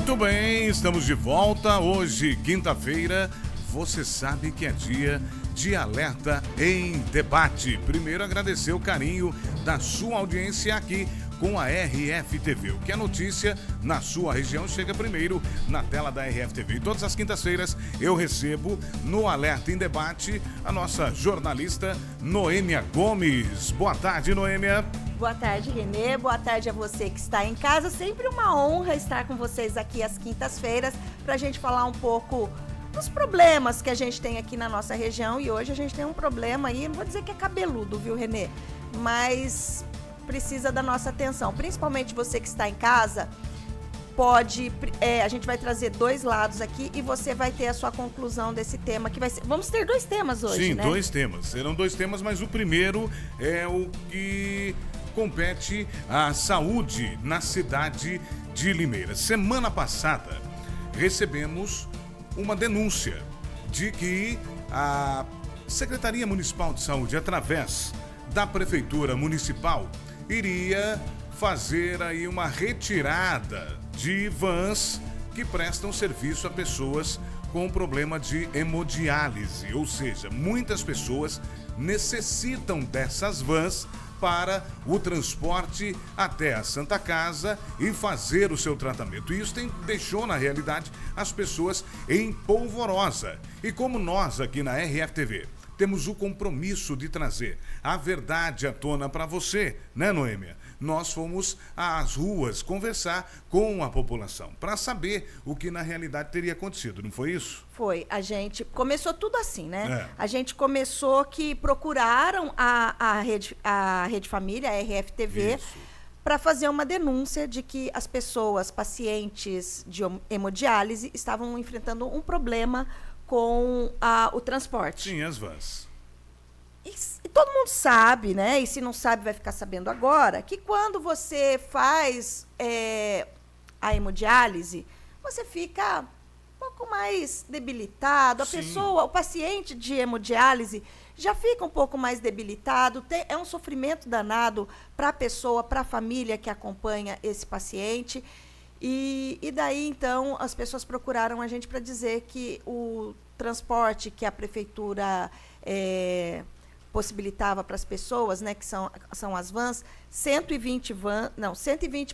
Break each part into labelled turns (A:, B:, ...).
A: Muito bem, estamos de volta. Hoje, quinta-feira, você sabe que é dia de Alerta em Debate. Primeiro, agradecer o carinho da sua audiência aqui com a RFTV. O que é notícia na sua região chega primeiro na tela da RFTV. E todas as quintas-feiras eu recebo no Alerta em Debate a nossa jornalista Noêmia Gomes. Boa tarde, Noêmia.
B: Boa tarde, Renê. Boa tarde a você que está em casa. Sempre uma honra estar com vocês aqui às quintas-feiras para a gente falar um pouco dos problemas que a gente tem aqui na nossa região. E hoje a gente tem um problema aí, não vou dizer que é cabeludo, viu, Renê? Mas precisa da nossa atenção. Principalmente você que está em casa, a gente vai trazer dois lados aqui e você vai ter a sua conclusão desse tema, que vai ser... Vamos ter dois temas hoje,
A: Sim,
B: né?
A: dois temas. Serão dois temas, mas o primeiro é o que compete à saúde na cidade de Limeira. Semana passada, recebemos uma denúncia de que a Secretaria Municipal de Saúde, através da Prefeitura Municipal, iria fazer aí uma retirada de vans que prestam serviço a pessoas com problema de hemodiálise, ou seja, muitas pessoas necessitam dessas vans para o transporte até a Santa Casa e fazer o seu tratamento. E isso deixou, na realidade, as pessoas em polvorosa. E como nós aqui na RFTV temos o compromisso de trazer a verdade à tona para você, né, Noêmia? Nós fomos às ruas conversar com a população para saber o que na realidade teria acontecido, não foi isso?
B: Foi. A gente começou tudo assim, né?
A: É.
B: A gente começou que procuraram a Rede Família, a RFTV, para fazer uma denúncia de que as pessoas, pacientes de hemodiálise, estavam enfrentando um problema com o transporte.
A: Sim, as vans.
B: E todo mundo sabe, né? E se não sabe, vai ficar sabendo agora, que quando você faz a hemodiálise, você fica um pouco mais debilitado. A
A: Sim.
B: pessoa, o paciente de hemodiálise, já fica um pouco mais debilitado. É um sofrimento danado para a pessoa, para a família que acompanha esse paciente. E daí, então, as pessoas procuraram a gente para dizer que o transporte que a prefeitura possibilitava para as pessoas, né, que são as vans, 120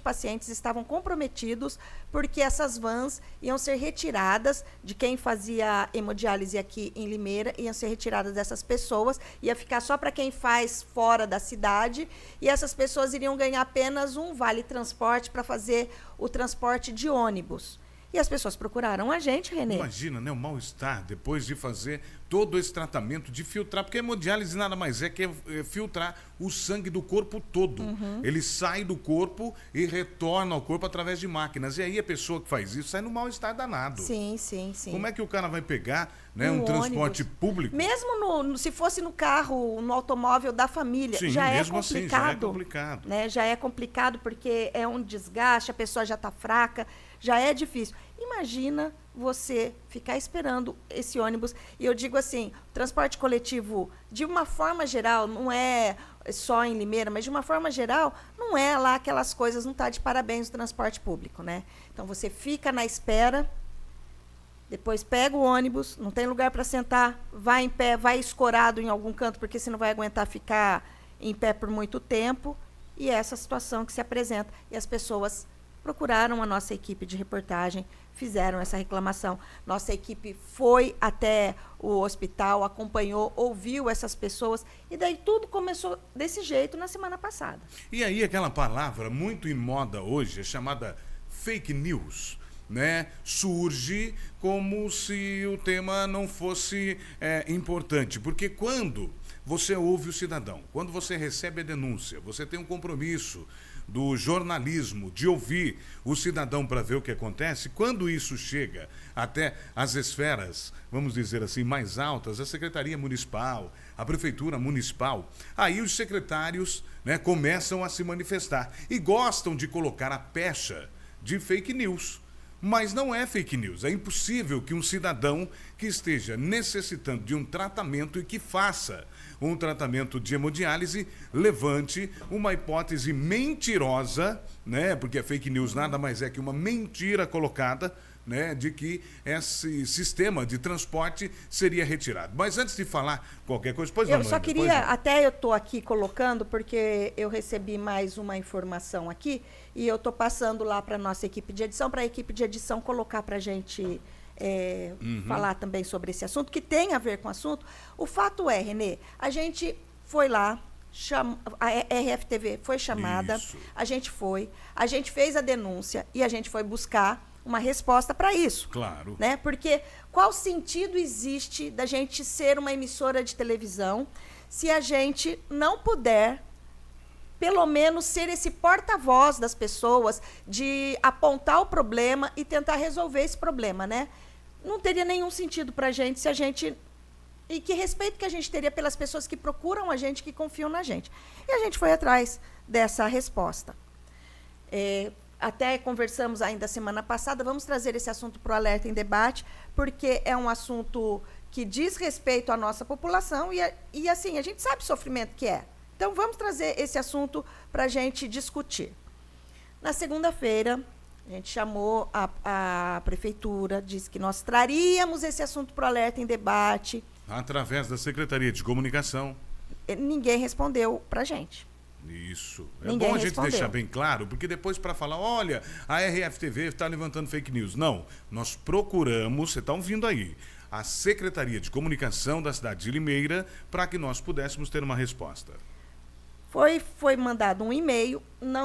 B: pacientes estavam comprometidos porque essas vans iam ser retiradas de quem fazia hemodiálise aqui em Limeira, iam ser retiradas dessas pessoas, ia ficar só para quem faz fora da cidade, e essas pessoas iriam ganhar apenas um vale-transporte para fazer o transporte de ônibus. E as pessoas procuraram a gente, Renê.
A: Imagina, né, o mal-estar depois de fazer todo esse tratamento, de filtrar, porque a hemodiálise nada mais é que filtrar o sangue do corpo todo. Ele sai do corpo e retorna ao corpo através de máquinas. E aí a pessoa que faz isso sai no mal-estar danado.
B: Sim, sim, sim.
A: Como é que o cara vai pegar, né, um transporte público?
B: Mesmo se fosse no carro, no automóvel da família,
A: Sim,
B: já é
A: mesmo
B: complicado.
A: assim, já é complicado.
B: Né? Já é complicado porque é um desgaste, a pessoa já está fraca, já é difícil. Imagina você ficar esperando esse ônibus. E eu digo assim, o transporte coletivo, de uma forma geral, não é só em Limeira, mas de uma forma geral, não é lá aquelas coisas, não está de parabéns o transporte público, né? Então você fica na espera, depois pega o ônibus, não tem lugar para sentar, vai em pé, vai escorado em algum canto, porque você não vai aguentar ficar em pé por muito tempo. E é essa situação que se apresenta. E as pessoas procuraram a nossa equipe de reportagem, fizeram essa reclamação. Nossa equipe foi até o hospital, acompanhou, ouviu essas pessoas, e daí tudo começou desse jeito na semana passada.
A: E aí aquela palavra muito em moda hoje, é chamada fake news, né? Surge como se o tema não fosse importante, porque quando você ouve o cidadão, quando você recebe a denúncia, você tem um compromisso do jornalismo, de ouvir o cidadão para ver o que acontece. Quando isso chega até as esferas, vamos dizer assim, mais altas, a Secretaria Municipal, a Prefeitura Municipal, aí os secretários, né, começam a se manifestar e gostam de colocar a pecha de fake news. Mas não é fake news. É impossível que um cidadão que esteja necessitando de um tratamento e que faça um tratamento de hemodiálise levante uma hipótese mentirosa, né? Porque a fake news nada mais é que uma mentira colocada, né, de que esse sistema de transporte seria retirado. Mas antes de falar qualquer coisa, pois não,
B: Eu só queria, até eu estou aqui colocando, porque eu recebi mais uma informação aqui, e eu estou passando lá para a nossa equipe de edição, para a equipe de edição colocar para a gente falar também sobre esse assunto, que tem a ver com o assunto. O fato é, Renê, a gente foi lá, a RFTV foi chamada,
A: Isso.
B: a gente fez a denúncia e a gente foi buscar uma resposta para isso.
A: Claro.
B: Né? Porque qual sentido existe da gente ser uma emissora de televisão se a gente não puder, pelo menos, ser esse porta-voz das pessoas, de apontar o problema e tentar resolver esse problema, né? Não teria nenhum sentido para a gente se a gente... E que respeito que a gente teria pelas pessoas que procuram a gente, que confiam na gente. E a gente foi atrás dessa resposta. Até conversamos ainda semana passada, vamos trazer esse assunto para o Alerta em Debate, porque é um assunto que diz respeito à nossa população e assim, a gente sabe o sofrimento que é. Então, vamos trazer esse assunto para a gente discutir. Na segunda-feira, a gente chamou a prefeitura, disse que nós traríamos esse assunto para o Alerta em Debate.
A: Através da Secretaria de Comunicação.
B: Ninguém respondeu para a gente.
A: Isso.
B: Ninguém
A: bom a gente
B: respondeu.
A: deixar bem claro, porque depois para falar, olha, a RFTV está levantando fake news. Não, nós procuramos, você está ouvindo aí, a Secretaria de Comunicação da cidade de Limeira para que nós pudéssemos ter uma resposta.
B: Foi mandado um e-mail,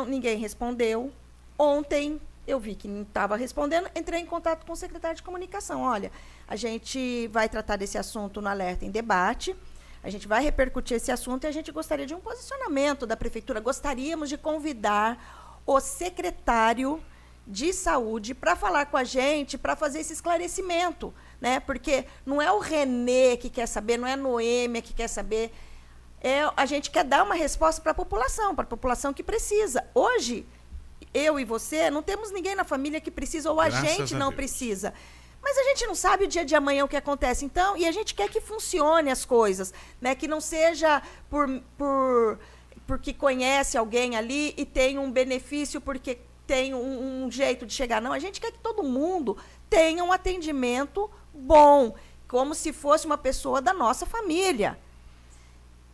B: ninguém respondeu. Ontem eu vi que não estava respondendo, entrei em contato com o secretário de Comunicação. Olha, a gente vai tratar desse assunto no Alerta em Debate. A gente vai repercutir esse assunto e a gente gostaria de um posicionamento da prefeitura. Gostaríamos de convidar o secretário de saúde para falar com a gente, para fazer esse esclarecimento, né? Porque não é o Renê que quer saber, não é a Noêmia que quer saber. A gente quer dar uma resposta para a população que precisa. Hoje, eu e você, não temos ninguém na família que precisa, ou a gente não precisa. Mas a gente não sabe o dia de amanhã o que acontece. Então, e a gente quer que funcione as coisas, né? Que não seja porque conhece alguém ali e tem um benefício porque tem um jeito de chegar. Não, a gente quer que todo mundo tenha um atendimento bom, como se fosse uma pessoa da nossa família.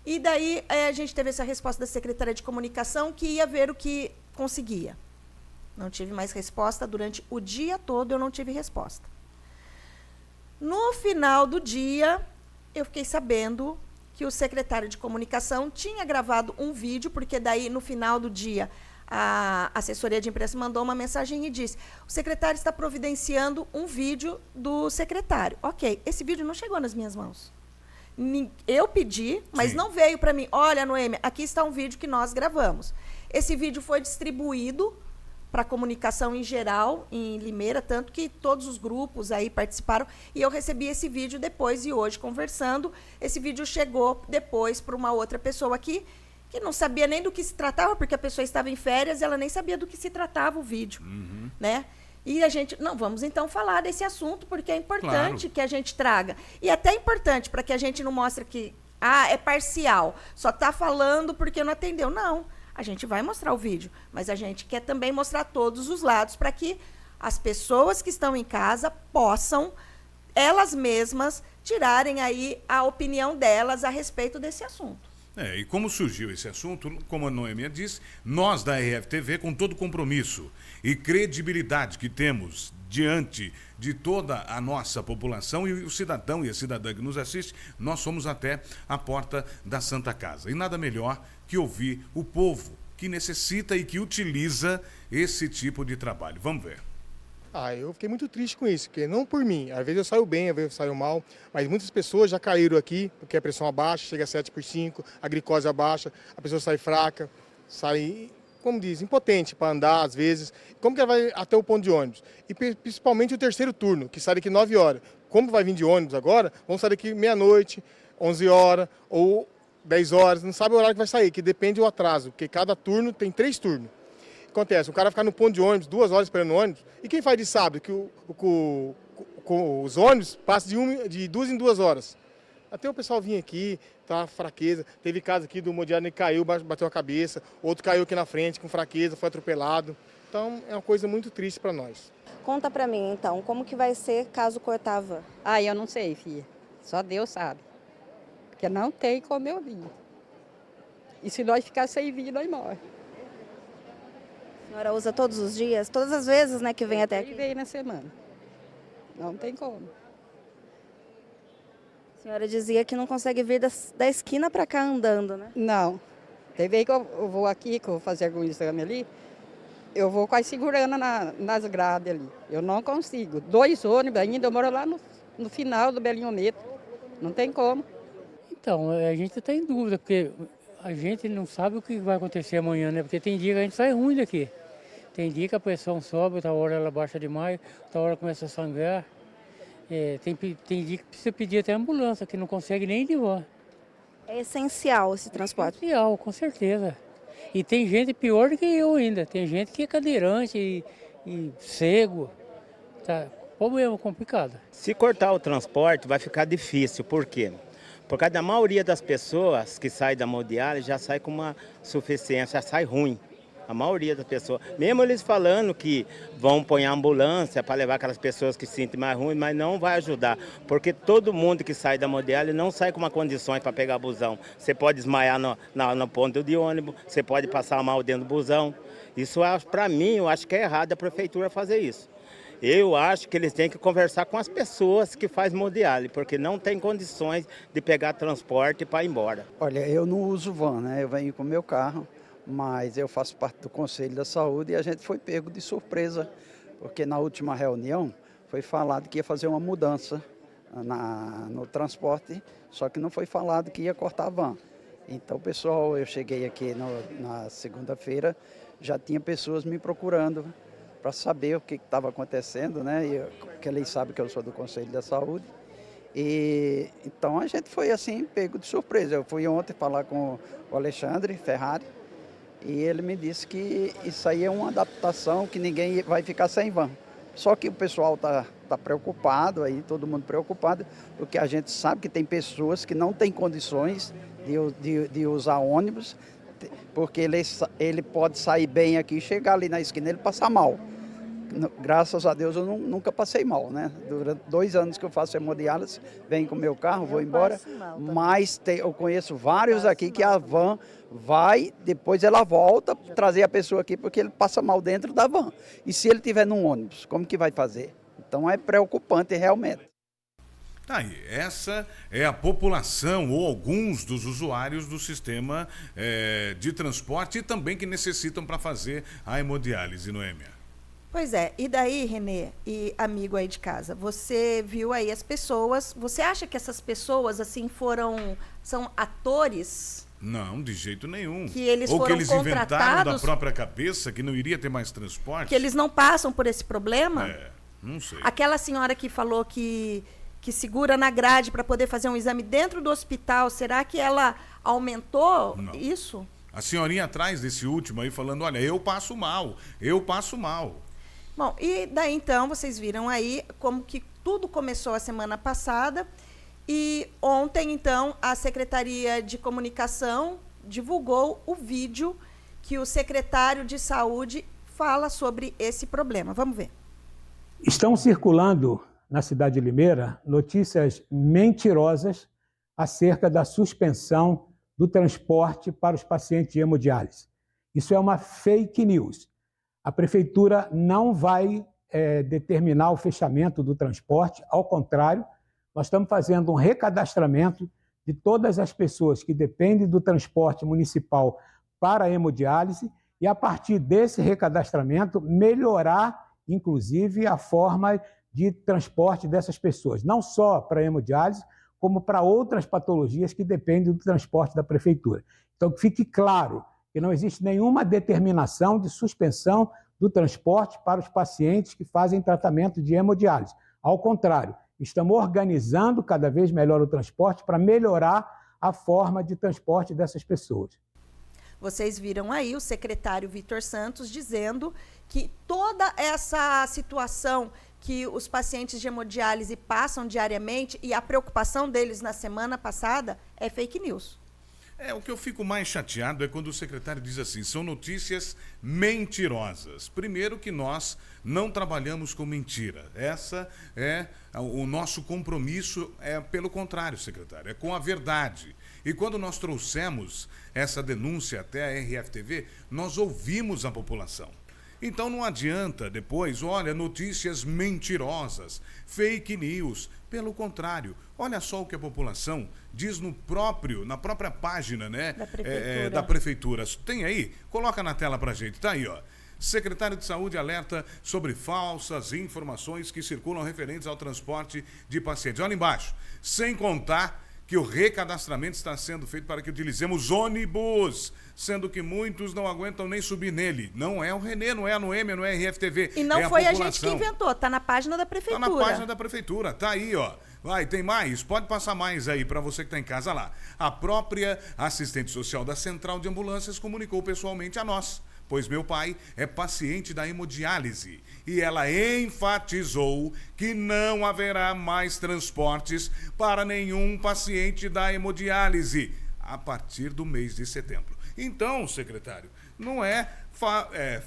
B: E daí a gente teve essa resposta da Secretaria de Comunicação, que ia ver o que conseguia. Não tive mais resposta. Durante o dia todo eu não tive resposta. No final do dia, eu fiquei sabendo que o secretário de Comunicação tinha gravado um vídeo, porque daí, no final do dia, a assessoria de imprensa mandou uma mensagem e disse: o secretário está providenciando um vídeo do secretário. Ok, esse vídeo não chegou nas minhas mãos. Eu pedi, mas não veio para mim. Olha, Noêmia, aqui está um vídeo que nós gravamos. Esse vídeo foi distribuído para a comunicação em geral, em Limeira, tanto que todos os grupos aí participaram, e eu recebi esse vídeo depois, e hoje, conversando, esse vídeo chegou depois para uma outra pessoa aqui, que não sabia nem do que se tratava, porque a pessoa estava em férias, ela nem sabia do que se tratava o vídeo, né? E a gente, não, vamos então falar desse assunto, porque é importante que a gente traga. E até é importante para que a gente não mostre que, é parcial, só está falando porque não atendeu. Não. A gente vai mostrar o vídeo, mas a gente quer também mostrar todos os lados para que as pessoas que estão em casa possam, elas mesmas, tirarem aí a opinião delas a respeito desse assunto.
A: E como surgiu esse assunto, como a Noêmia disse, nós da RFTV, com todo o compromisso e credibilidade que temos diante de toda a nossa população e o cidadão e a cidadã que nos assiste, nós somos até a porta da Santa Casa. E nada melhor que ouvir o povo que necessita e que utiliza esse tipo de trabalho. Vamos ver.
C: Eu fiquei muito triste com isso, porque não por mim. Às vezes eu saio bem, às vezes eu saio mal, mas muitas pessoas já caíram aqui, porque a pressão abaixa, chega a 7/5, a glicose abaixa, a pessoa sai fraca, sai, como diz, impotente para andar às vezes. Como que ela vai até o ponto de ônibus? E principalmente o terceiro turno, que sai daqui 9 horas. Como vai vir de ônibus agora, vamos sair daqui meia-noite, 11 horas ou 10 horas, não sabe o horário que vai sair, que depende do atraso, porque cada turno tem 3 turnos. Acontece, o cara ficar no ponto de ônibus 2 horas esperando o ônibus, e quem faz de sábado que os ônibus passam de 2 em 2 horas? Até o pessoal vir aqui, tá fraqueza. Teve caso aqui do Modiano que caiu, bateu a cabeça, outro caiu aqui na frente com fraqueza, foi atropelado. Então é uma coisa muito triste para nós.
D: Conta para mim então, como que vai ser caso cortar a van?
E: Ah, eu não sei, filha. Só Deus sabe. Porque não tem como eu vir. E se nós ficar sem vir, nós morremos.
D: A senhora usa todos os dias, todas as vezes, né, que vem até aqui?
E: Vem na semana. Não tem como.
D: A senhora dizia que não consegue vir da esquina para cá andando, né?
E: Não. Tem vez que eu vou aqui, que eu vou fazer algum exame ali, eu vou quase segurando nas grades ali. Eu não consigo. 2 ônibus ainda, eu moro lá no final do Belinho Neto. Não tem como.
F: Então, a gente está em dúvida, porque a gente não sabe o que vai acontecer amanhã, né? Porque tem dia que a gente sai ruim daqui. Tem dia que a pressão sobe, outra hora ela baixa demais, outra hora começa a sangrar. Tem dia que precisa pedir até ambulância, que não consegue nem ir de van.
D: É essencial esse transporte.
F: Essencial, com certeza. E tem gente pior do que eu ainda. Tem gente que é cadeirante e cego. Tá, problema complicado.
G: Se cortar o transporte vai ficar difícil. Por quê? Por causa da maioria das pessoas que saem da hemodiálise já sai com uma suficiência, já sai ruim. A maioria das pessoas, mesmo eles falando que vão pôr a ambulância para levar aquelas pessoas que se sentem mais ruins, mas não vai ajudar, porque todo mundo que sai da hemodiálise não sai com uma condições para pegar busão. Você pode desmaiar no ponto de ônibus, você pode passar mal dentro do busão. Isso, para mim, eu acho que é errado a prefeitura fazer isso. Eu acho que eles têm que conversar com as pessoas que fazem hemodiálise, porque não tem condições de pegar transporte para ir embora.
H: Olha, eu não uso van, né? Eu venho com o meu carro. Mas eu faço parte do Conselho da Saúde e a gente foi pego de surpresa, porque na última reunião foi falado que ia fazer uma mudança no transporte, só que não foi falado que ia cortar a van. Então, pessoal, eu cheguei aqui na segunda-feira, já tinha pessoas me procurando para saber o que estava acontecendo, né? Porque eles sabem que eu sou do Conselho da Saúde. E então a gente foi assim, pego de surpresa. Eu fui ontem falar com o Alexandre Ferrari, e ele me disse que isso aí é uma adaptação, que ninguém vai ficar sem van. Só que o pessoal tá preocupado, aí, todo mundo preocupado, porque a gente sabe que tem pessoas que não têm condições de usar ônibus, porque ele pode sair bem aqui e chegar ali na esquina e ele passar mal. Graças a Deus eu nunca passei mal, né? Durante 2 anos que eu faço hemodiálise, venho com o meu carro, vou embora, mas eu conheço vários aqui que a van vai, depois ela volta trazer a pessoa aqui porque ele passa mal dentro da van. E se ele estiver num ônibus, como que vai fazer? Então é preocupante realmente.
A: Tá aí, essa é a população ou alguns dos usuários do sistema de transporte e também que necessitam para fazer a hemodiálise, Noêmia.
B: Pois é, e daí, Renê, e amigo aí de casa, você viu aí as pessoas, você acha que essas pessoas, assim, são atores?
A: Não, de jeito nenhum.
B: Que eles
A: ou
B: foram
A: que eles inventaram da
B: contratados?
A: própria cabeça que não iria ter mais transporte?
B: Que eles não passam por esse problema?
A: Não sei.
B: Aquela senhora que falou que segura na grade para poder fazer um exame dentro do hospital, será que ela aumentou isso?
A: A senhorinha atrás desse último aí falando, olha, eu passo mal. Bom,
B: e daí então vocês viram aí como que tudo começou a semana passada e ontem então a Secretaria de Comunicação divulgou o vídeo que o secretário de Saúde fala sobre esse problema. Vamos ver.
I: Estão circulando na cidade de Limeira notícias mentirosas acerca da suspensão do transporte para os pacientes de hemodiálise. Isso é uma fake news. A prefeitura não vai determinar o fechamento do transporte, ao contrário, nós estamos fazendo um recadastramento de todas as pessoas que dependem do transporte municipal para a hemodiálise e, a partir desse recadastramento, melhorar, inclusive, a forma de transporte dessas pessoas, não só para a hemodiálise, como para outras patologias que dependem do transporte da prefeitura. Então, que fique claro que não existe nenhuma determinação de suspensão do transporte para os pacientes que fazem tratamento de hemodiálise. Ao contrário, estamos organizando cada vez melhor o transporte para melhorar a forma de transporte dessas pessoas.
B: Vocês viram aí o secretário Vitor Santos dizendo que toda essa situação que os pacientes de hemodiálise passam diariamente e a preocupação deles na semana passada é fake news.
A: O que eu fico mais chateado é quando o secretário diz assim, são notícias mentirosas. Primeiro que nós não trabalhamos com mentira. Essa é o nosso compromisso, pelo contrário, secretário, é com a verdade. E quando nós trouxemos essa denúncia até a RFTV, nós ouvimos a população. Então não adianta depois, olha, notícias mentirosas, fake news. Pelo contrário, olha só o que a população diz na própria página, né, da prefeitura. Tem aí? Coloca na tela pra gente. Tá aí, ó. Secretário de Saúde alerta sobre falsas informações que circulam referentes ao transporte de pacientes. Olha embaixo. Sem contar que o recadastramento está sendo feito para que utilizemos ônibus, sendo que muitos não aguentam nem subir nele. Não é o Renê, não é a Noêmia, não é a RFTV.
B: E não foi a gente que inventou, tá na página da prefeitura.
A: Tá na página da prefeitura, tá aí, ó. Vai, tem mais? Pode passar mais aí para você que está em casa lá. A própria assistente social da Central de Ambulâncias comunicou pessoalmente a nós, pois meu pai é paciente da hemodiálise e ela enfatizou que não haverá mais transportes para nenhum paciente da hemodiálise a partir do mês de setembro. Então, secretário, não é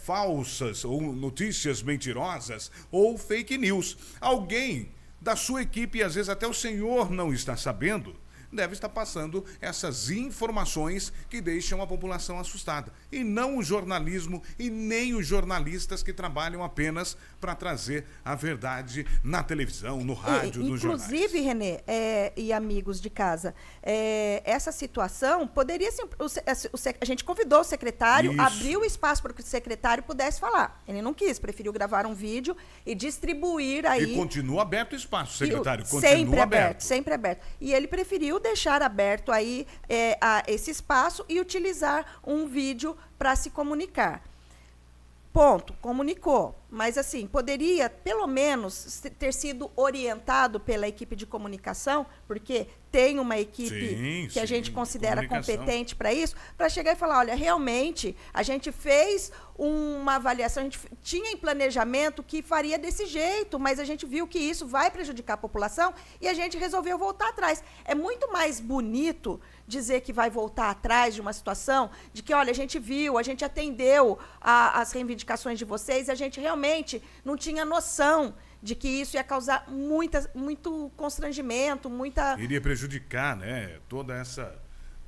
A: falsas ou notícias mentirosas ou fake news. Alguém da sua equipe, e às vezes até o senhor não está sabendo, deve estar passando essas informações que deixam a população assustada. E não o jornalismo e nem os jornalistas que trabalham apenas para trazer a verdade na televisão, no rádio, nos jornais.
B: Inclusive, Renê, e amigos de casa, essa situação poderia ser... A gente convidou o secretário, abriu o espaço para que o secretário pudesse falar. Ele não quis, preferiu gravar um vídeo e distribuir aí...
A: E continua aberto o espaço, secretário, continua
B: sempre aberto. Sempre aberto. E ele preferiu deixar aberto aí esse espaço e utilizar um vídeo para se comunicar. Ponto, comunicou. Mas, assim, poderia, pelo menos, ter sido orientado pela equipe de comunicação, porque tem uma equipe que a gente considera competente para isso, para chegar e falar, olha, realmente, a gente fez uma avaliação, a gente tinha em planejamento que faria desse jeito, mas a gente viu que isso vai prejudicar a população e a gente resolveu voltar atrás. É muito mais bonito dizer que vai voltar atrás de uma situação, de que, olha, a gente viu, a gente atendeu as reivindicações de vocês, a gente realmente não tinha noção de que isso ia causar muito constrangimento,
A: iria prejudicar, né, toda essa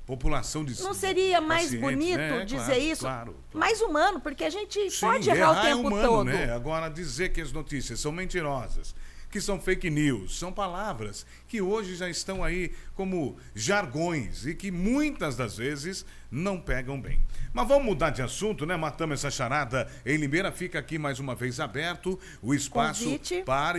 A: população de
B: Não seria mais bonito, né, dizer isso?
A: Claro.
B: Mais humano, porque a gente pode errar o tempo todo.
A: Né? Agora, dizer que as notícias são mentirosas, que são fake news, são palavras que hoje já estão aí como jargões e que muitas das vezes não pegam bem. Mas vamos mudar de assunto, né? Matamos essa charada em Limeira. Fica aqui mais uma vez aberto o espaço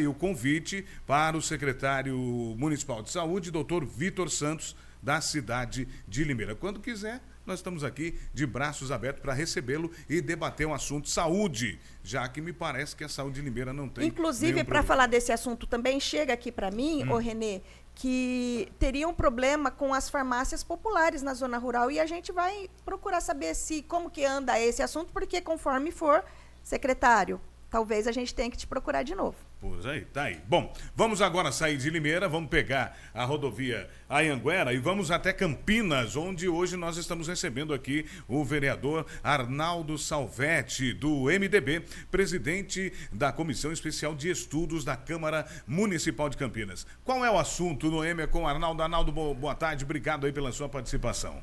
A: o convite para o secretário municipal de saúde, doutor Vitor Santos, da cidade de Limeira. Quando quiser, nós estamos aqui de braços abertos para recebê-lo e debater um assunto saúde, já que me parece que a saúde de Limeira não tem.
B: Inclusive, para falar desse assunto também, chega aqui para mim, ô Renê, que teria um problema com as farmácias populares na zona rural e a gente vai procurar saber como que anda esse assunto, porque conforme for, secretário, talvez a gente tenha que te procurar de novo.
A: Pois aí, tá aí. Bom, vamos agora sair de Limeira, vamos pegar a rodovia Anhanguera e vamos até Campinas, onde hoje nós estamos recebendo aqui o vereador Arnaldo Salvetti, do MDB, presidente da Comissão Especial de Estudos da Câmara Municipal de Campinas. Qual é o assunto, Noêmia, com o Arnaldo? Arnaldo, boa tarde, obrigado aí pela sua participação.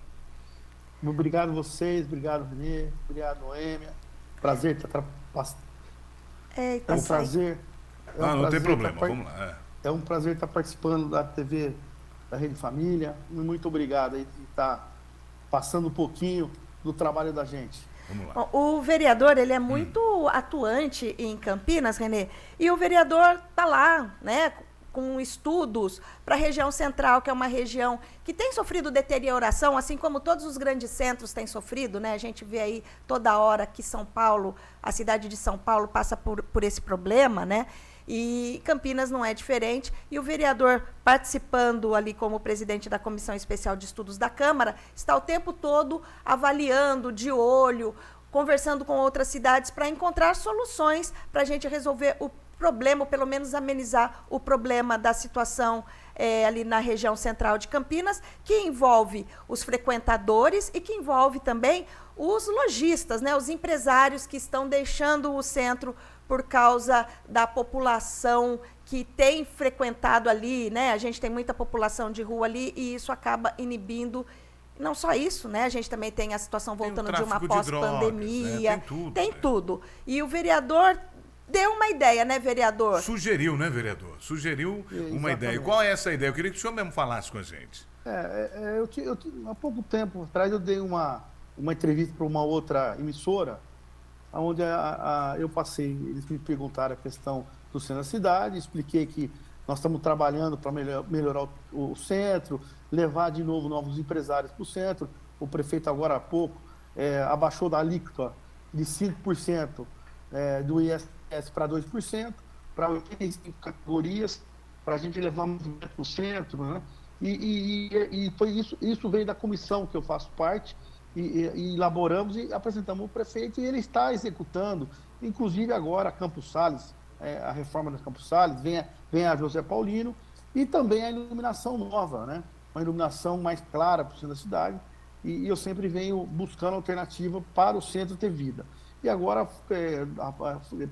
J: Obrigado a vocês, obrigado, Renê, obrigado, Noêmia. Prazer estar
B: É um
J: prazer.
A: Não tem problema, vamos lá.
J: É um prazer estar participando da TV da Rede Família. Muito obrigado aí de estar passando um pouquinho do trabalho da gente.
A: Vamos lá.
B: Bom, o vereador, ele é muito atuante em Campinas, Renê, e o vereador está lá, né, com estudos para a região central, que é uma região que tem sofrido deterioração, assim como todos os grandes centros têm sofrido, né? A gente vê aí toda hora que São Paulo, a cidade de São Paulo passa por esse problema, né? E Campinas não é diferente. E o vereador, participando ali como presidente da Comissão Especial de Estudos da Câmara, está o tempo todo avaliando, de olho, conversando com outras cidades para encontrar soluções para a gente resolver o problema, ou pelo menos amenizar o problema da situação ali na região central de Campinas, que envolve os frequentadores e que envolve também os lojistas, né, os empresários que estão deixando o centro por causa da população que tem frequentado ali, né? A gente tem muita população de rua ali e isso acaba inibindo. Não só isso, né? A gente também tem a situação voltando de uma pós-pandemia.
A: Né? Tem tudo.
B: Tem tudo. E o vereador deu uma ideia, né, vereador?
A: Sugeriu, né, vereador? Sugeriu uma ideia. Qual é essa ideia? Eu queria que o senhor mesmo falasse com a gente.
J: Há pouco tempo atrás eu dei uma entrevista para uma outra emissora, onde eu passei, eles me perguntaram a questão do centro da cidade, expliquei que nós estamos trabalhando para melhorar o centro, levar de novo novos empresários para o centro. O prefeito agora há pouco abaixou da alíquota de 5% do ISS para 2%, para 85 categorias, para a gente levar movimento para o centro, né? E foi isso veio da comissão que eu faço parte, e elaboramos e apresentamos ao prefeito, e ele está executando, inclusive agora a Campos Sales, a reforma da Campos Sales, vem a José Paulino, e também a iluminação nova, né? Uma iluminação mais clara para o centro da cidade, e eu sempre venho buscando alternativa para o centro ter vida. E agora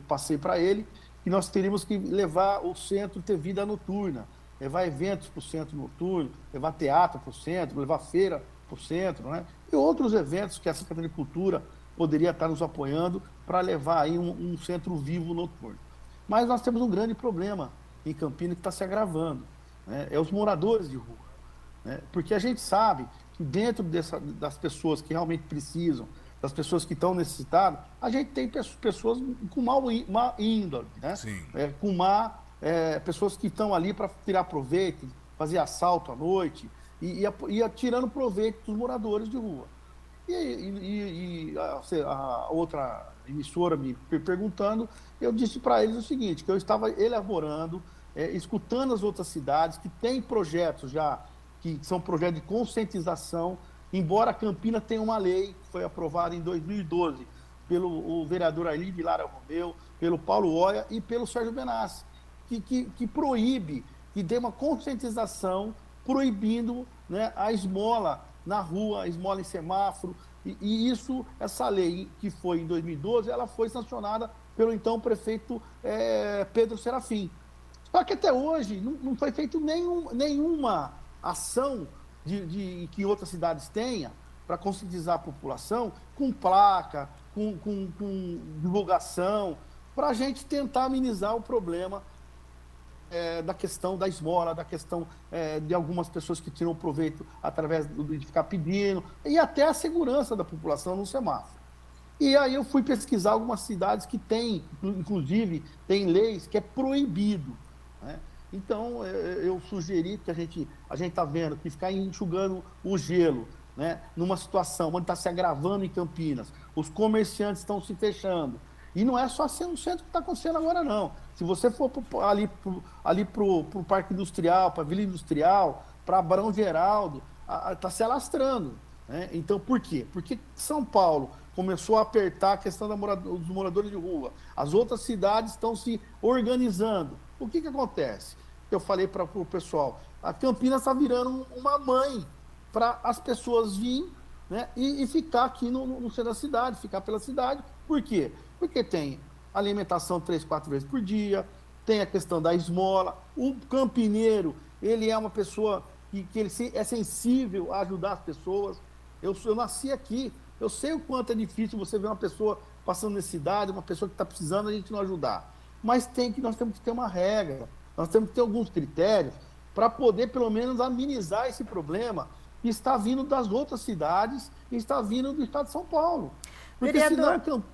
J: passei para ele que nós teríamos que levar o centro ter vida noturna, levar eventos para o centro noturno, levar teatro para o centro, levar feira para o centro, né? E outros eventos que a Secretaria de Cultura poderia estar nos apoiando para levar aí um centro vivo noturno. Mas nós temos um grande problema em Campinas que está se agravando, né? É os moradores de rua, né? Porque a gente sabe que dentro das pessoas que realmente precisam, das pessoas que estão necessitadas, a gente tem pessoas com má índole, né?
A: Sim.
J: Pessoas que estão ali para tirar proveito, fazer assalto à noite e tirando proveito dos moradores de rua. E a outra emissora me perguntando, eu disse para eles o seguinte, que eu estava elaborando, escutando as outras cidades que têm projetos já, que são projetos de conscientização, embora Campinas tenha uma lei que foi aprovada em 2012 pelo vereador Arlindo Lara Romeu, pelo Paulo Oia e pelo Sérgio Benassi, que proíbe, que dê uma conscientização proibindo, né, a esmola na rua, a esmola em semáforo, e essa lei que foi em 2012, ela foi sancionada pelo então prefeito Pedro Serafim. Só que até hoje não foi feito nenhuma ação que outras cidades tenham para conscientizar a população com placa, com divulgação, para a gente tentar amenizar o problema da questão da esmola, da questão de algumas pessoas que tiram proveito através de ficar pedindo, e até a segurança da população no semáforo. E aí eu fui pesquisar algumas cidades que têm, inclusive, tem leis que é proibido, né? Então, eu sugeri que a gente está vendo que ficar enxugando o gelo, né, numa situação onde está se agravando em Campinas, os comerciantes estão se fechando. E não é só no centro que está acontecendo agora, não. Se você for ali para o Parque Industrial, para a Vila Industrial, para Barão Geraldo, está se alastrando, né? Então, por quê? Porque São Paulo começou a apertar a questão dos moradores de rua. As outras cidades estão se organizando. O que acontece? Eu falei para o pessoal, a Campinas está virando uma mãe para as pessoas virem, né, e ficar aqui no centro da cidade, ficar pela cidade. Por quê? Porque tem alimentação 3, 4 vezes por dia, tem a questão da esmola. O campineiro, ele é uma pessoa que ele é sensível a ajudar as pessoas. Eu nasci aqui, eu sei o quanto é difícil você ver uma pessoa passando necessidade, uma pessoa que está precisando, a gente não ajudar. Mas nós temos que ter uma regra, nós temos que ter alguns critérios para poder, pelo menos, amenizar esse problema que está vindo das outras cidades e está vindo do estado de São Paulo. Porque
B: vereador,
J: senão...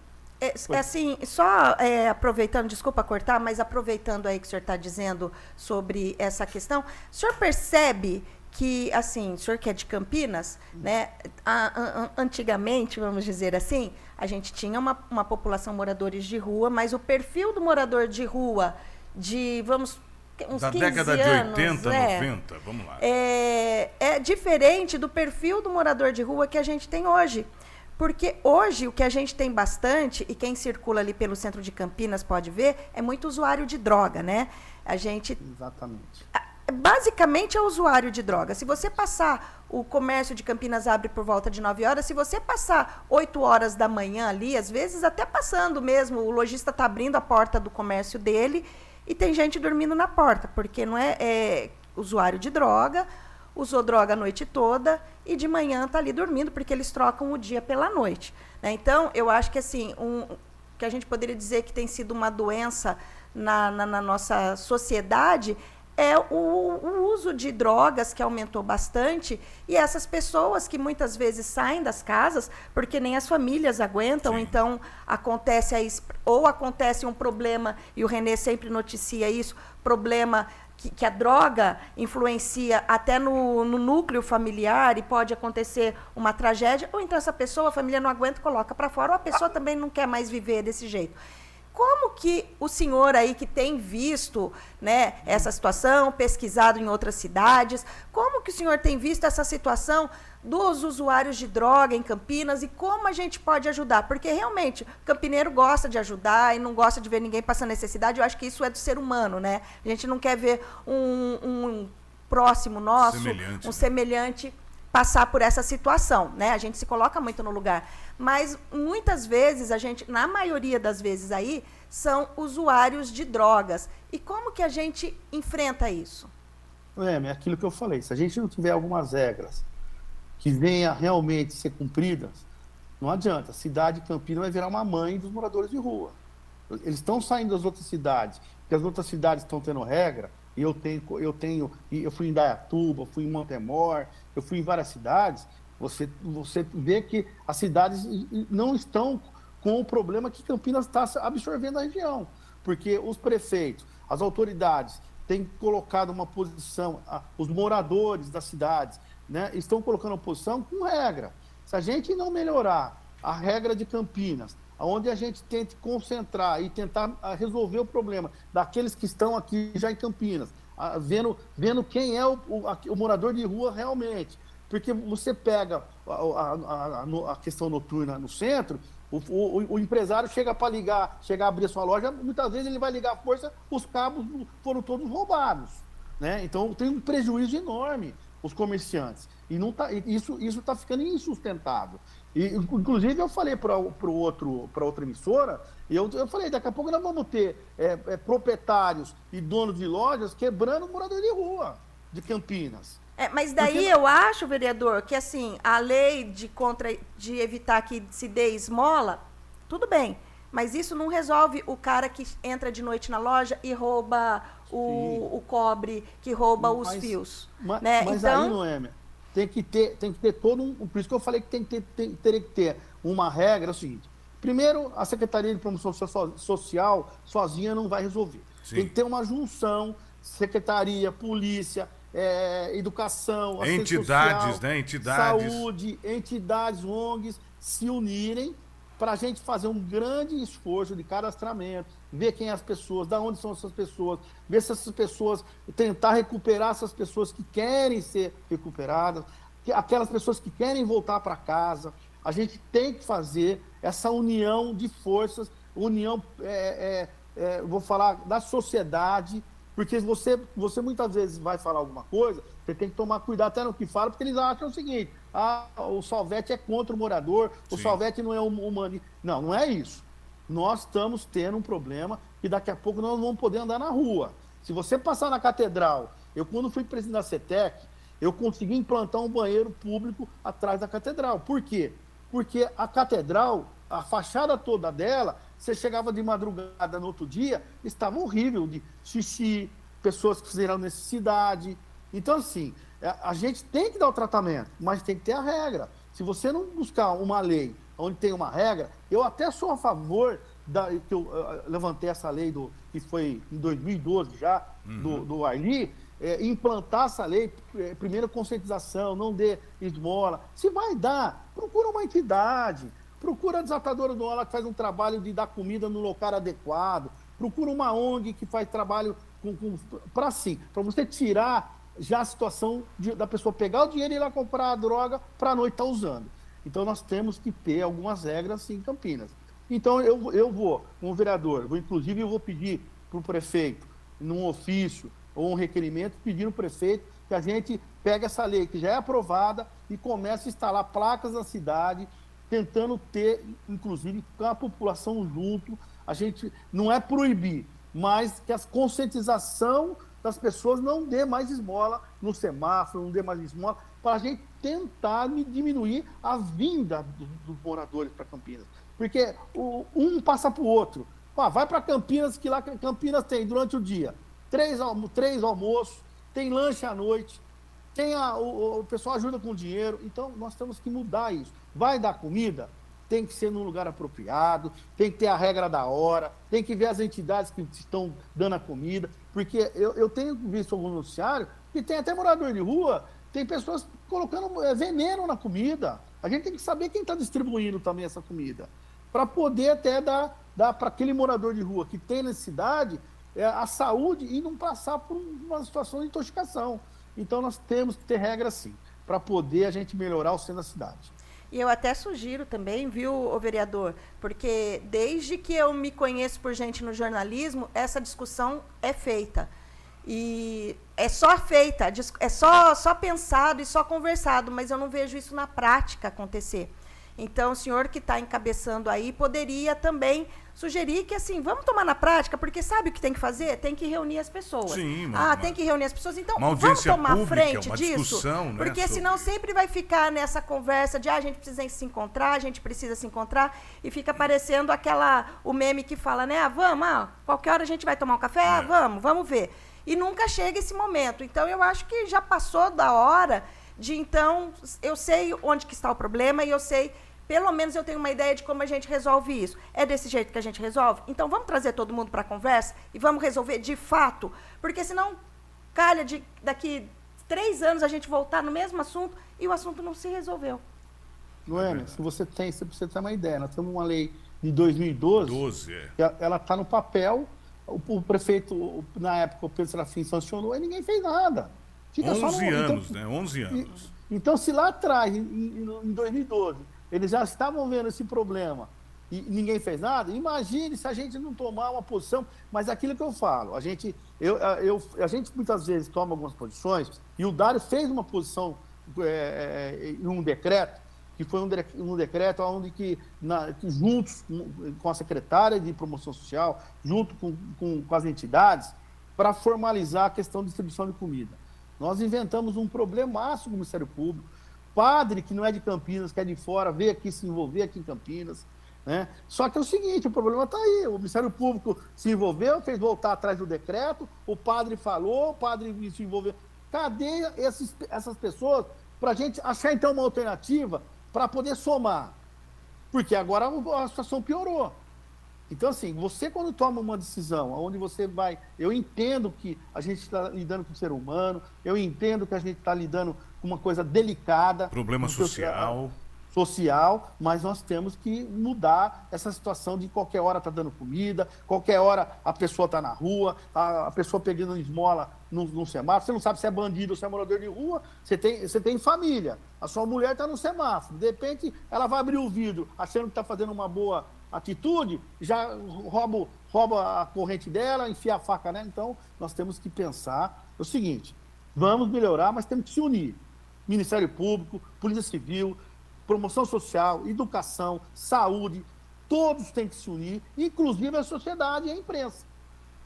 B: assim, só aproveitando, desculpa cortar, mas aproveitando aí que o senhor está dizendo sobre essa questão, o senhor percebe que, assim, o senhor que é de Campinas, né, antigamente, vamos dizer assim, a gente tinha uma população moradores de rua, mas o perfil do morador de rua uns
A: da
B: 15
A: década de
B: anos,
A: 80, 90, vamos lá.
B: É diferente do perfil do morador de rua que a gente tem hoje. Porque hoje o que a gente tem bastante, e quem circula ali pelo centro de Campinas pode ver, é muito usuário de droga, né?
J: Exatamente.
B: Basicamente é usuário de droga. Se você passar, o comércio de Campinas abre por volta de 9 horas, se você passar 8 horas da manhã ali, às vezes até passando mesmo, o lojista está abrindo a porta do comércio dele e tem gente dormindo na porta, porque não é usuário de droga, usou droga a noite toda e de manhã está ali dormindo, porque eles trocam o dia pela noite, né? Então, eu acho que assim, que a gente poderia dizer que tem sido uma doença na nossa sociedade é o uso de drogas, que aumentou bastante, e essas pessoas que muitas vezes saem das casas porque nem as famílias aguentam. Sim. Então acontece um problema, e o Renê sempre noticia isso, problema que a droga influencia até no núcleo familiar e pode acontecer uma tragédia, ou então essa pessoa, a família não aguenta e coloca para fora, ou a pessoa também não quer mais viver desse jeito. Como que o senhor aí que tem visto, né, essa situação, pesquisado em outras cidades, como que o senhor tem visto essa situação dos usuários de droga em Campinas e como a gente pode ajudar? Porque realmente o campineiro gosta de ajudar e não gosta de ver ninguém passando necessidade. Eu acho que isso é do ser humano, né? A gente não quer ver um próximo nosso, um semelhante passar por essa situação, né? A gente se coloca muito no lugar. Mas muitas vezes, na maioria das vezes aí, são usuários de drogas. E como que a gente enfrenta isso?
J: É aquilo que eu falei, se a gente não tiver algumas regras que venham realmente ser cumpridas, não adianta. A cidade de Campinas vai virar uma mãe dos moradores de rua. Eles estão saindo das outras cidades, porque as outras cidades estão tendo regra, e eu fui em Indaiatuba, fui em Montemor, eu fui em várias cidades. Você vê que as cidades não estão com o problema que Campinas está absorvendo a região, porque os prefeitos, as autoridades têm colocado uma posição, os moradores das cidades, né, estão colocando uma posição com regra. Se a gente não melhorar a regra de Campinas, onde a gente tente concentrar e tentar resolver o problema daqueles que estão aqui já em Campinas, vendo quem é o morador de rua realmente. Porque você pega a questão noturna no centro, o empresário chega para ligar, chega a abrir a sua loja, muitas vezes ele vai ligar à força, os cabos foram todos roubados, né? Então tem um prejuízo enorme os comerciantes. E isso está ficando insustentável. E, inclusive, eu falei para outra emissora, e eu falei, daqui a pouco nós vamos ter proprietários e donos de lojas quebrando o morador de rua de Campinas.
B: Mas daí eu acho, vereador, que assim, a lei de evitar que se dê esmola, tudo bem, mas isso não resolve o cara que entra de noite na loja e rouba o cobre, que rouba os fios. Né?
J: Mas
B: então...
J: aí, Noêmia, tem que ter todo um... Por isso que eu falei que teria que ter uma regra, é o seguinte. Primeiro, a Secretaria de Promoção Social sozinha não vai resolver. Sim. Tem que ter uma junção, secretaria, polícia, educação,
A: entidades,
J: social,
A: né? Entidades.
J: Saúde, entidades, ONGs, se unirem para a gente fazer um grande esforço de cadastramento, ver quem é as pessoas, de onde são essas pessoas, ver se essas pessoas, tentar recuperar essas pessoas que querem ser recuperadas, aquelas pessoas que querem voltar para casa. A gente tem que fazer essa união de forças, união, vou falar, da sociedade, porque você muitas vezes vai falar alguma coisa, você tem que tomar cuidado até no que fala, porque eles acham o seguinte, o Salvete é contra o morador, Sim. O Salvete não é humano. Não é isso. Nós estamos tendo um problema que daqui a pouco nós não vamos poder andar na rua. Se você passar na catedral, quando fui presidente da CETEC, eu consegui implantar um banheiro público atrás da catedral. Por quê? Porque a catedral, a fachada toda dela, você chegava de madrugada no outro dia, estava horrível, de xixi, pessoas que fizeram necessidade. Então, assim, a gente tem que dar o tratamento, mas tem que ter a regra. Se você não buscar uma lei onde tem uma regra, eu até sou a favor, que eu levantei essa lei que foi em 2012 já, do Arli, implantar essa lei, primeiro conscientização, não dê esmola. Se vai dar, procura uma entidade, procura a desatadora do aula que faz um trabalho de dar comida no local adequado, procura uma ONG que faz trabalho para você tirar já a situação da pessoa pegar o dinheiro e ir lá comprar a droga para a noite estar usando. Então, nós temos que ter algumas regras sim, em Campinas. Então, eu vou, como vereador, inclusive eu vou pedir para o prefeito, num ofício ou um requerimento, pedir ao prefeito que a gente pegue essa lei que já é aprovada e comece a instalar placas na cidade, tentando ter, inclusive, com a população junto. A gente não é proibir, mas que a conscientização das pessoas não dê mais esmola no semáforo, não dê mais esmola, para a gente tentar diminuir a vinda dos moradores para Campinas. Porque um passa para o outro. Vai para Campinas, que lá Campinas tem, durante o dia, três almoços, tem lanche à noite, o pessoal ajuda com dinheiro. Então, nós temos que mudar isso. Vai dar comida? Tem que ser num lugar apropriado, tem que ter a regra da hora, tem que ver as entidades que estão dando a comida, porque eu tenho visto algum noticiário que tem até morador de rua, tem pessoas colocando veneno na comida. A gente tem que saber quem está distribuindo também essa comida, para poder até dar para aquele morador de rua que tem necessidade a saúde e não passar por uma situação de intoxicação. Então, nós temos que ter regras sim, para poder a gente melhorar o centro da cidade.
B: E eu até sugiro também, viu, ô vereador, porque desde que eu me conheço por gente no jornalismo, essa discussão é feita. E é só feita, é só pensado e só conversado, mas eu não vejo isso na prática acontecer. Então, o senhor que está encabeçando aí poderia também sugerir que, assim, vamos tomar na prática, porque sabe o que tem que fazer? Tem que reunir as pessoas.
A: Sim,
B: tem que reunir as pessoas. Então,
A: vamos tomar
B: pública, frente
A: uma
B: disso,
A: né,
B: porque senão sempre vai ficar nessa conversa de a gente precisa se encontrar, e fica parecendo o meme que fala, né, vamos, qualquer hora a gente vai tomar um café, vamos ver. E nunca chega esse momento. Então, eu acho que já passou da hora de, então, eu sei onde que está o problema e eu sei... Pelo menos eu tenho uma ideia de como a gente resolve isso. É desse jeito que a gente resolve? Então, vamos trazer todo mundo para a conversa e vamos resolver de fato? Porque senão, calha daqui 3 anos a gente voltar no mesmo assunto e o assunto não se resolveu.
J: Noêmia, se você tem uma ideia, nós temos uma lei de 2012, ela está no papel, o prefeito, na época, o Pedro Serafim sancionou e ninguém fez nada.
A: Fica 11 anos, né? 11 anos.
J: Então, se lá atrás, em 2012, eles já estavam vendo esse problema e ninguém fez nada, imagine se a gente não tomar uma posição. Mas aquilo que eu falo, a gente muitas vezes toma algumas posições, e o Dário fez uma posição em um decreto, que foi um decreto onde que juntos com a secretária de promoção social, junto com as entidades, para formalizar a questão de distribuição de comida. Nós inventamos um problemaço com o Ministério Público. Padre, que não é de Campinas, que é de fora, veio aqui se envolver aqui em Campinas, né? Só que é o seguinte, o problema está aí, o Ministério Público se envolveu, fez voltar atrás do decreto, o padre falou, o padre se envolveu. Cadê essas pessoas para a gente achar, então, uma alternativa para poder somar? Porque agora a situação piorou. Então, assim, você quando toma uma decisão, onde você vai... Eu entendo que a gente está lidando com o ser humano, eu entendo que a gente está lidando com uma coisa delicada.
A: Problema social.
J: Mas nós temos que mudar essa situação de qualquer hora tá dando comida, qualquer hora a pessoa está na rua, a pessoa pegando esmola no semáforo, você não sabe se é bandido ou se é morador de rua, você tem família, a sua mulher está no semáforo, de repente ela vai abrir o vidro achando que está fazendo uma boa atitude, já rouba a corrente dela, enfia a faca nela. Então, nós temos que pensar o seguinte, vamos melhorar, mas temos que se unir. Ministério Público, Polícia Civil, promoção social, educação, saúde, todos têm que se unir, inclusive a sociedade e a imprensa.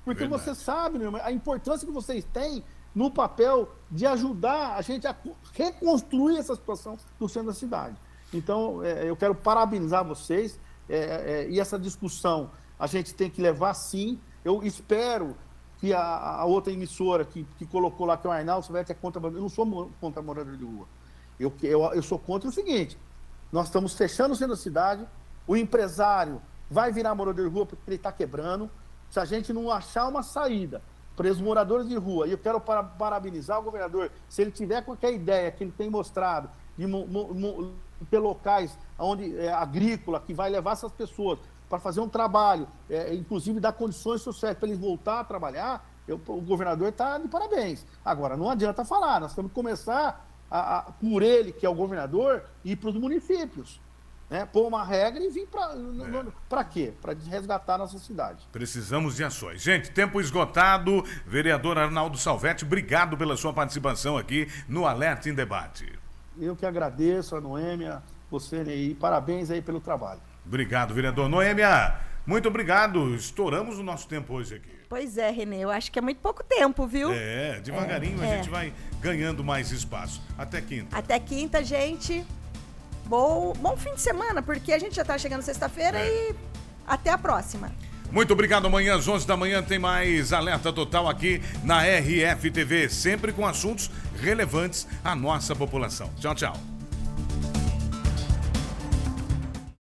J: Porque você sabe, meu irmão, a importância que vocês têm no papel de ajudar a gente a reconstruir essa situação no centro da cidade. Então, eu quero parabenizar vocês, e essa discussão a gente tem que levar sim. Eu espero que a outra emissora que colocou lá, que é o Arnaldo, você vai ter contra. Eu não sou contra a morador de rua. Eu sou contra o seguinte: nós estamos fechando o centro da cidade, o empresário vai virar morador de rua porque ele está quebrando. Se a gente não achar uma saída para os moradores de rua, e eu quero parabenizar o governador, se ele tiver qualquer ideia que ele tem mostrado de ter locais onde agrícola, que vai levar essas pessoas para fazer um trabalho, inclusive dar condições sociais para eles voltar a trabalhar, o governador está de parabéns. Agora, não adianta falar, nós temos que começar, por ele, que é o governador, ir para os municípios. Né? Pôr uma regra e vir para quê? Para resgatar a nossa cidade.
A: Precisamos de ações. Gente, tempo esgotado. Vereador Arnaldo Salvetti, obrigado pela sua participação aqui no Alerta em Debate.
J: Eu que agradeço, a Noêmia, você aí, parabéns aí pelo trabalho.
A: Obrigado, vereador. Noêmia, muito obrigado. Estouramos o nosso tempo hoje aqui.
B: Pois é, Renê, eu acho que é muito pouco tempo, viu?
A: Devagarinho a gente vai ganhando mais espaço. Até quinta.
B: Até quinta, gente. Bom fim de semana, porque a gente já tá chegando sexta-feira e até a próxima.
A: Muito obrigado. Amanhã às 11 da manhã tem mais Alerta Total aqui na RFTV, sempre com assuntos relevantes à nossa população. Tchau, tchau.